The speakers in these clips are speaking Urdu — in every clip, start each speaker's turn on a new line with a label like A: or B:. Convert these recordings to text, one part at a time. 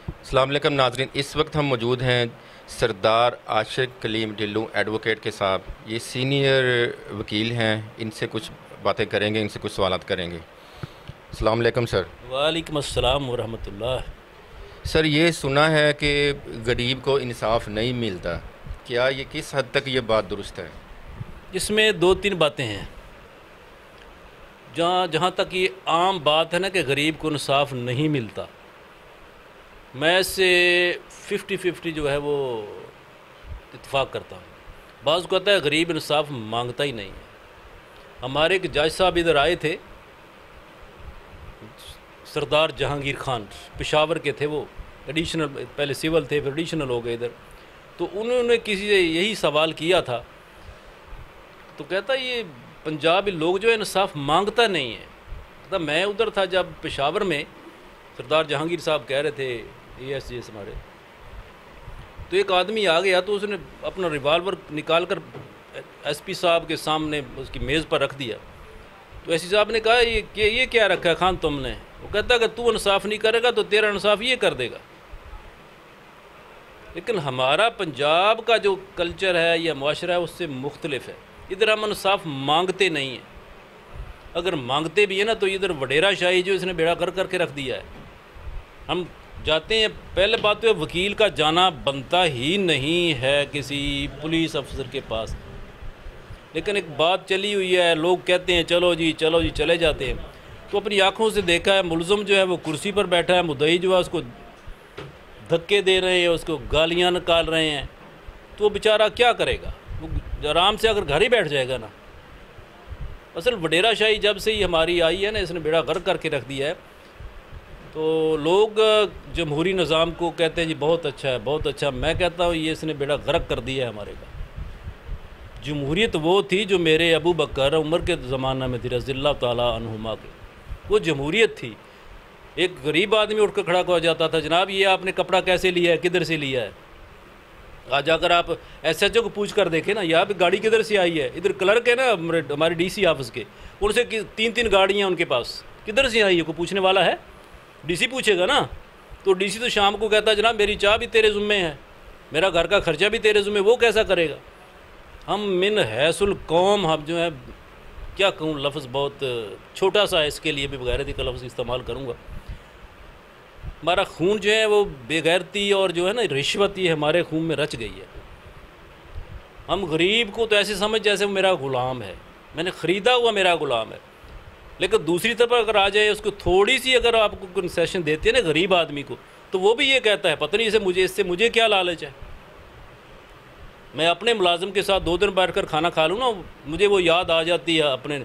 A: السلام علیکم ناظرین، اس وقت ہم موجود ہیں سردار عاشق کلیم ڈھلو ایڈوکیٹ کے ساتھ۔ یہ سینئر وکیل ہیں، ان سے کچھ باتیں کریں گے، ان سے کچھ سوالات کریں گے۔ السلام علیکم سر۔
B: وعلیکم السلام ورحمۃ اللہ۔
A: سر، یہ سنا ہے کہ غریب کو انصاف نہیں ملتا، کیا یہ کس حد تک یہ بات درست ہے؟
B: اس میں دو تین باتیں ہیں۔ جہاں تک یہ عام بات ہے نا کہ غریب کو انصاف نہیں ملتا، میں اس سے 50-50 جو ہے وہ اتفاق کرتا ہوں۔ بعض کو کہتا ہے غریب انصاف مانگتا ہی نہیں ہے۔ ہمارے ایک جج صاحب ادھر آئے تھے، سردار جہانگیر خان، پشاور کے تھے، وہ ایڈیشنل، پہلے سول تھے پھر ایڈیشنل ہو گئے ادھر۔ تو انہوں نے کسی سے یہی سوال کیا تھا، تو کہتا یہ پنجابی لوگ جو ہے انصاف مانگتا نہیں ہے۔ کہتا میں ادھر تھا جب پشاور میں سردار جہانگیر صاحب کہہ رہے تھے ASGS ہمارے، تو ایک آدمی آ گیا تو اس نے اپنا ریوالور نکال کر SP صاحب کے سامنے اس کی میز پر رکھ دیا۔ تو SP صاحب نے کہا یہ کیا رکھا ہے خان تم نے؟ وہ کہتا کہ تو انصاف نہیں کرے گا تو تیرا انصاف یہ کر دے گا۔ لیکن ہمارا پنجاب کا جو کلچر ہے یا معاشرہ ہے اس سے مختلف ہے۔ ادھر ہم انصاف مانگتے نہیں ہیں، اگر مانگتے بھی ہیں نا تو ادھر وڈیرا شاہی جو اس نے بیڑا کر کے رکھ دیا ہے۔ ہم جاتے ہیں، پہلے بات تو وکیل کا جانا بنتا ہی نہیں ہے کسی پولیس افسر کے پاس، لیکن ایک بات چلی ہوئی ہے، لوگ کہتے ہیں چلو جی چلے جاتے ہیں۔ تو اپنی آنکھوں سے دیکھا ہے، ملزم جو ہے وہ کرسی پر بیٹھا ہے، مدعی جو ہے اس کو دھکے دے رہے ہیں، اس کو گالیاں نکال رہے ہیں، تو وہ بیچارہ کیا کرے گا؟ وہ آرام سے اگر گھر ہی بیٹھ جائے گا نا۔ اصل وڈیرا شاہی جب سے ہی ہماری آئی ہے نا، اس نے بیڑا غرق کر کے رکھ دیا ہے۔ تو لوگ جمہوری نظام کو کہتے ہیں جی بہت اچھا ہے، بہت اچھا۔ میں کہتا ہوں یہ اس نے بیڑا غرق کر دیا ہے ہمارے کا۔ جمہوریت وہ تھی جو میرے ابو بکر عمر کے زمانہ میں تھی، رضی اللہ تعالیٰ عنہما کے، وہ جمہوریت تھی۔ ایک غریب آدمی اٹھ کر کھڑا ہو جاتا تھا، جناب یہ آپ نے کپڑا کیسے لیا ہے، کدھر سے لیا ہے؟ آج اگر آپ SHO کو پوچھ کر دیکھیں نا، یہاں پہ گاڑی کدھر سے آئی ہے؟ ادھر کلرک ہے نا ہمارے DC آفس کے، ان سے 3 گاڑیاں ان کے پاس، کدھر سے آئی ہے؟ کوئی پوچھنے والا ہے؟ DC پوچھے گا نا، تو DC تو شام کو کہتا ہے جناب میری چاہ بھی تیرے ذمے ہے، میرا گھر کا خرچہ بھی تیرے ذمے، وہ کیسا کرے گا؟ ہم من حیث القوم، ہم جو ہے کیا کہوں، لفظ بہت چھوٹا سا ہے، اس کے لیے بھی بغیرتی کا لفظ استعمال کروں گا۔ ہمارا خون جو ہے وہ بے غیرتی اور جو ہے نا رشوت، یہ ہمارے خون میں رچ گئی ہے۔ ہم غریب کو تو ایسے سمجھ جیسے وہ میرا غلام ہے، میں نے خریدا ہوا میرا غلام ہے۔ لیکن دوسری طرف اگر آ جائے، اس کو تھوڑی سی اگر آپ کو کنسیشن دیتے ہیں نا غریب آدمی کو، تو وہ بھی یہ کہتا ہے پتہ نہیں اس سے مجھے کیا لالچ ہے۔ میں اپنے ملازم کے ساتھ 2 دن بیٹھ کر کھانا کھا لوں نا، مجھے وہ یاد آ جاتی ہے اپنے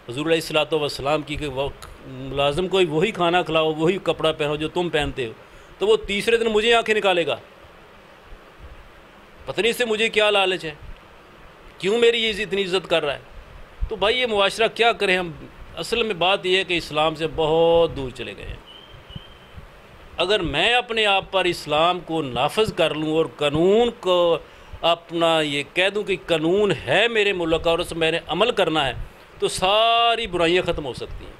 B: حضور علیہ الصلوۃ والسلام کی، کہ وہ ملازم کو وہی کھانا کھلاؤ، وہی کپڑا پہنو جو تم پہنتے ہو، تو وہ تیسرے دن مجھے آنکھیں نکالے گا، پتہ نہیں اس سے مجھے کیا لالچ ہے، کیوں میری یہ اتنی عزت کر رہا ہے۔ تو بھائی یہ معاشرہ کیا کریں ہم؟ اصل میں بات یہ ہے کہ اسلام سے بہت دور چلے گئے ہیں۔ اگر میں اپنے آپ پر اسلام کو نافذ کر لوں اور قانون کو اپنا یہ کہہ دوں کہ قانون ہے میرے ملک کا اور اس میں نے عمل کرنا ہے، تو ساری برائیاں ختم ہو سکتی ہیں۔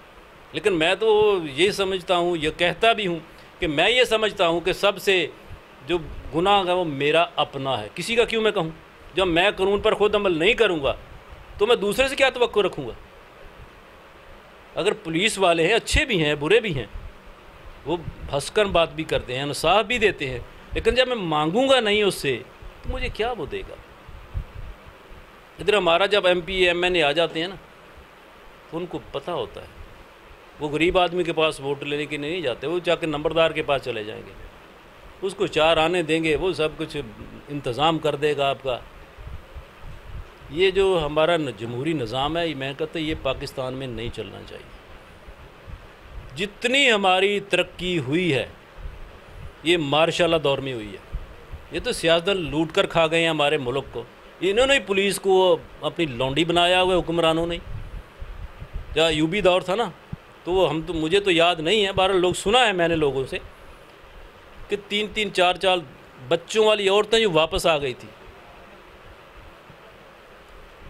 B: لیکن میں تو یہ سمجھتا ہوں، یہ کہتا بھی ہوں کہ میں یہ سمجھتا ہوں کہ سب سے جو گناہ ہے وہ میرا اپنا ہے، کسی کا کیوں میں کہوں؟ جب میں قانون پر خود عمل نہیں کروں گا تو میں دوسرے سے کیا توقع رکھوں گا؟ اگر پولیس والے ہیں، اچھے بھی ہیں برے بھی ہیں، وہ ہنس کر بات بھی کرتے ہیں، انصاف بھی دیتے ہیں، لیکن جب میں مانگوں گا نہیں اس سے تو مجھے کیا وہ دے گا؟ ادھر ہمارا جب MP MN آ جاتے ہیں نا، تو ان کو پتہ ہوتا ہے، وہ غریب آدمی کے پاس ووٹ لینے کے نہیں جاتے، وہ جا کے نمبردار کے پاس چلے جائیں گے، اس کو 4 آنے دیں گے، وہ سب کچھ انتظام کر دے گا آپ کا۔ یہ جو ہمارا جمہوری نظام ہے، میں کہتا ہوں یہ پاکستان میں نہیں چلنا چاہیے۔ جتنی ہماری ترقی ہوئی ہے یہ مارشاء اللہ دور میں ہوئی ہے۔ یہ تو سیاستدان لوٹ کر کھا گئے ہیں ہمارے ملک کو، انہوں نے ہی پولیس کو اپنی لونڈی بنایا ہوا ہے، حکمرانوں نے۔ جہاں ایوبی دور تھا نا، تو وہ مجھے تو یاد نہیں ہے، بہرحال لوگ سنا ہے میں نے لوگوں سے کہ 3 4 بچوں والی عورتیں جو واپس آ گئی تھی۔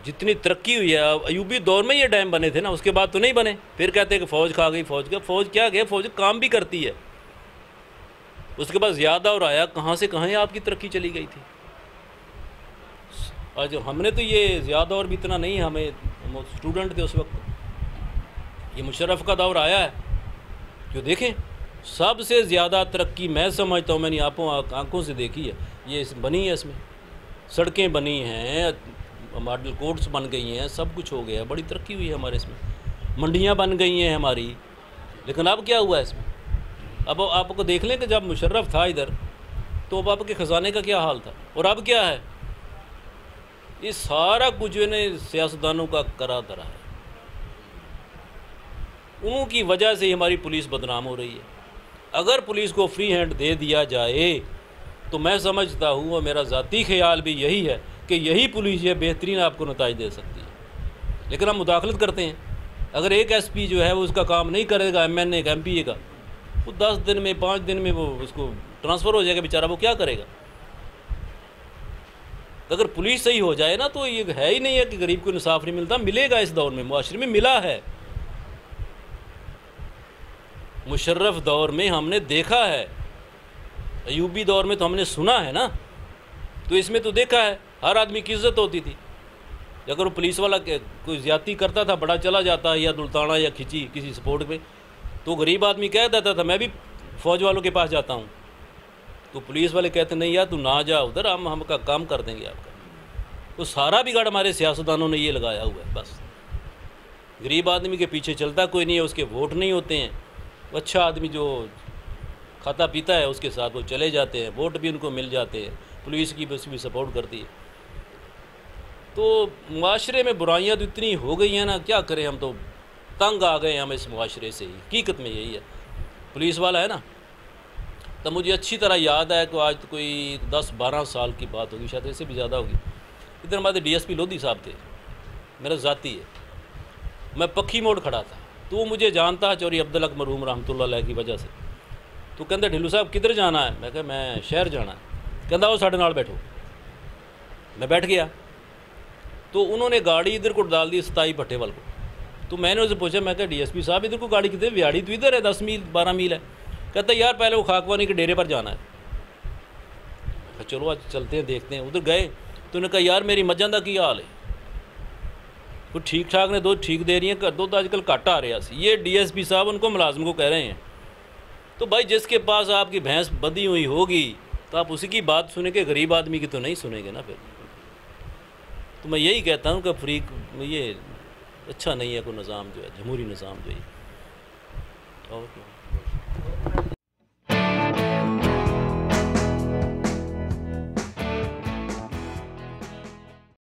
B: جتنی ترقی ہوئی ہے، ایوبی دور میں یہ ڈیم بنے تھے نا، اس کے بعد تو نہیں بنے۔ پھر کہتے ہیں کہ فوج کھا گئی، فوج کیا گیا، فوج کام بھی کرتی ہے۔ اس کے بعد زیادہ اور آیا، کہاں سے کہاں آپ کی ترقی چلی گئی تھی۔ آج ہم نے تو یہ زیادہ اور بھی اتنا نہیں، ہم اسٹوڈنٹ تھے اس وقت، یہ مشرف کا دور آیا ہے جو دیکھیں سب سے زیادہ ترقی میں سمجھتا ہوں، میں نے آنکھوں سے دیکھی ہے، یہ بنی ہے، اس میں سڑکیں بنی ہیں، ماڈل کوٹس بن گئی ہیں، سب کچھ ہو گیا ہے، بڑی ترقی ہوئی ہے ہمارے اس میں، منڈیاں بن گئی ہیں ہماری۔ لیکن اب کیا ہوا ہے اس میں؟ اب آپ کو دیکھ لیں کہ جب مشرف تھا ادھر تو اب آپ کے خزانے کا کیا حال تھا، اور اب کیا ہے؟ یہ سارا کچھ جو ہے سیاستدانوں کا کرا دھرا ہے، انہوں کی وجہ سے ہی ہماری پولیس بدنام ہو رہی ہے۔ اگر پولیس کو فری ہینڈ دے دیا جائے تو میں سمجھتا ہوں، اور میرا ذاتی خیال بھی یہی ہے کہ یہی پولیس یہ بہترین آپ کو نتائج دے سکتی ہے۔ لیکن ہم مداخلت کرتے ہیں، اگر ایک ایس پی جو ہے وہ اس کا کام نہیں کرے گا، ایم این اے کا، ایم پی اے کا، وہ 10 دن میں 5 دن میں وہ اس کو ٹرانسفر ہو جائے گا بیچارہ، وہ کیا کرے گا؟ اگر پولیس صحیح ہو جائے نا تو یہ ہے ہی نہیں ہے کہ غریب کو انصاف نہیں ملتا، ملے گا اس دور میں، معاشرے میں ملا ہے۔ مشرف دور میں ہم نے دیکھا ہے، ایوبی دور میں تو ہم نے سنا ہے نا، تو اس میں تو دیکھا ہے ہر آدمی کی عزت ہوتی تھی۔ اگر وہ پولیس والا کوئی زیادتی کرتا تھا، بڑا چلا جاتا یا دلتانا یا کھچی کسی سپورٹ میں، تو غریب آدمی کہہ دیتا تھا میں بھی فوج والوں کے پاس جاتا ہوں، تو پولیس والے کہتے نہیں یار تو نہ جا ادھر، ہم کا کام کر دیں گے آپ کا۔ تو سارا بگاڑ ہمارے سیاستدانوں نے یہ لگایا ہوا ہے، بس غریب آدمی کے پیچھے چلتا کوئی نہیں ہے، اس کے ووٹ نہیں ہوتے ہیں، اچھا آدمی جو کھاتا پیتا ہے اس کے ساتھ وہ چلے جاتے ہیں، ووٹ بھی ان کو مل جاتے ہیں، پولیس کی بس بھی سپورٹ کرتی ہے۔ تو معاشرے میں برائیاں تو اتنی ہو گئی ہیں نا، کیا کریں، ہم تو تنگ آ گئے ہیں ہم اس معاشرے سے ہی، حقیقت میں یہی ہے۔ پولیس والا ہے نا، تب مجھے اچھی طرح یاد ہے کہ آج کوئی 10-12 سال کی بات ہوگی، شاید ایسے بھی زیادہ ہوگی، ادھر ہمارے ڈی ایس پی لودھی صاحب تھے، میرا ذاتی ہے، میں پکھی موڑ کھڑا تھا، تو وہ مجھے جانتا ہے چوری عبدالحق مرحوم رحمۃ اللہ علیہ کی وجہ سے، تو کہتا ڈھلو صاحب کدھر جانا ہے؟ میں کہا میں شہر جانا ہے، کہتا وہ ساڑھے نال بیٹھو، میں بیٹھ گیا، تو انہوں نے گاڑی ادھر کو ڈال دی 27 بھٹے وال کو، تو میں نے اسے پوچھا، میں کہا ڈی ایس پی صاحب ادھر کو گاڑی کدھر؟ ویاڑی تو ادھر ہے 10 میل 12 میل ہے، کہتا یار پہلے وہ خاکوانی کے ڈیرے پر جانا ہے، چلو آج چلتے ہیں دیکھتے ہیں، ادھر گئے تو انہوں نے کہا یار میری مجھاں دا کی حال ہے، وہ ٹھیک ٹھاک نے دودھ ٹھیک دے رہی ہیں، دودھ آج کل گھٹ آ رہا سی، یہ ڈی ایس پی صاحب ان کو ملازم کو کہہ رہے ہیں۔ تو بھائی جس کے پاس آپ کی بھینس بدی ہوئی ہوگی تو آپ اسی کی بات سنیں گے، غریب آدمی کی تو نہیں سنیں گے نا پھر۔ تو میں یہی کہتا ہوں کہ فریق یہ اچھا نہیں ہے کوئی نظام جو ہے، جمہوری نظام جو ہے۔ اور